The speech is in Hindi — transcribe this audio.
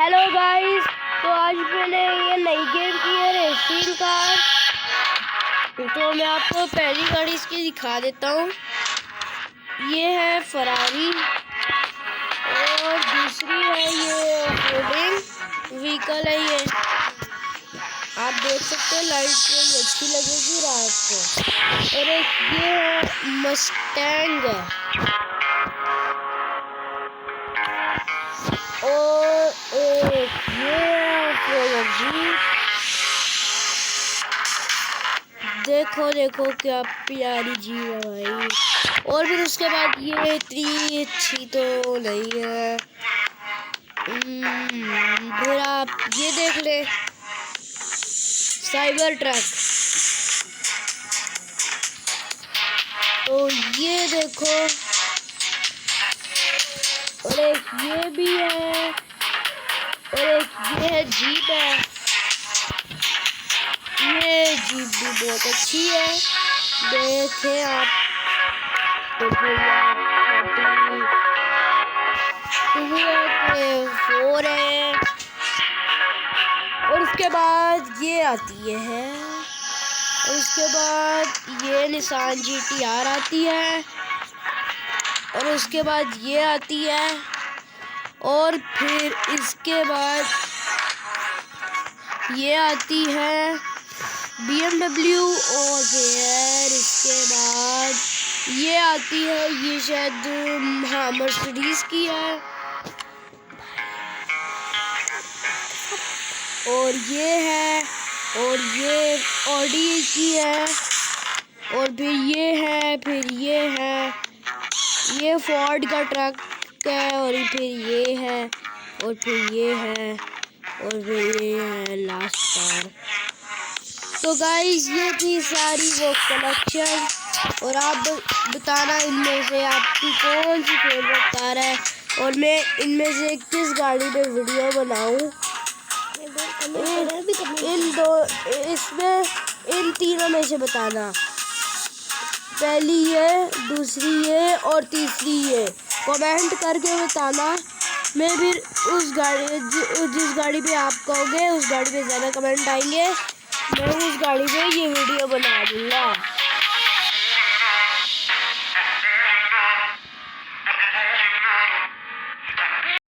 हेलो गाइस, तो आज मैंने ये नई गेम की है रेसिंग कार। तो मैं आपको पहली गाड़ी इसकी दिखा देता हूँ। ये है फरारी और दूसरी है ये ऑफरोडिंग व्हीकल है। ये आप देख सकते हैं, लाइट ये अच्छी लगेगी रात को। और एक ये है मस्टैंग और एक ये देखो देखो क्या प्यारी जीव है भाई। और फिर उसके बाद ये इतनी अच्छी तो नहीं है। फिर आप ये देख ले, साइबर ट्रक। तो ये देखो, और एक ये भी है, और एक ये है जीप है। ये जीप भी बहुत अच्छी है, देखें आप। तो फोर है। और उसके बाद ये आती है, और उसके बाद ये निसान GTR आती है, और उसके बाद ये आती है, और फिर इसके बाद ये आती है BMW। और फिर इसके बाद ये आती है, ये शायद हाँ मर्सिडीज की है। और ये है, और ये ऑडी की है। और फिर ये है, फिर ये है, ये फोर्ड का ट्रक है। और फिर ये है, और फिर ये है, और फिर ये है लास्ट कार। तो गाइस ये थी सारी वो कलेक्शन। और आप बताना इनमें से आपकी कौन सी फेवरेट कार है, और मैं इनमें से किस गाड़ी पे वीडियो बनाऊं। इन तीनों में से बताना, पहली ये, दूसरी ये और तीसरी ये। कमेंट करके बताना। मैं फिर उस गाड़ी जिस गाड़ी पे आप कहोगे उस गाड़ी पे ज़्यादा कमेंट आएंगे, मैं उस गाड़ी पे ये वीडियो बना दूँगा।